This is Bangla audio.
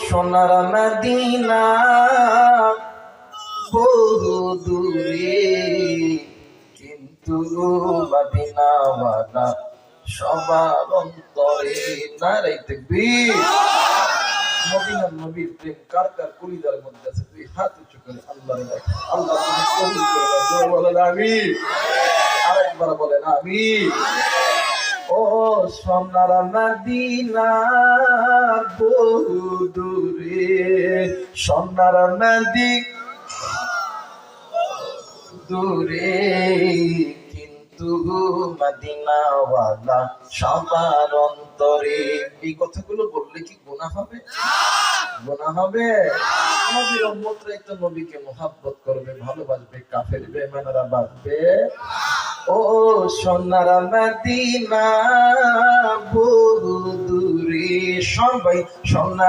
সোনার মদিনা বহু দূরে, কিন্তু মদিনাওয়ালা সবার অন্তরে। নারে তাকবীর। মদিনার নবীর প্রেম কার কার কলিজার মধ্যে আছে? তুই হাত উঁচু করে আল্লাহর ডাক। আল্লাহ তুমি কবুল করে নাও। জোরে বলেন আমিন। আরেকবার বলেন আমিন। ও সোনার মদিনা বহু দূরে, সোনার মদিনা দূরে, কিন্তু মদিনাওয়ালা সবার অন্তরে। এই কথাগুলো বললে কি গুনাহ হবে? গুনাহ হবে? নবীর উম্মতরা তো নবীকে মুহাব্বত করবে, ভালোবাসবে, কাফের বেঈমানরা বাঁচবে। ও সোনার মদিনা বহু দূরে, সবাই সোনার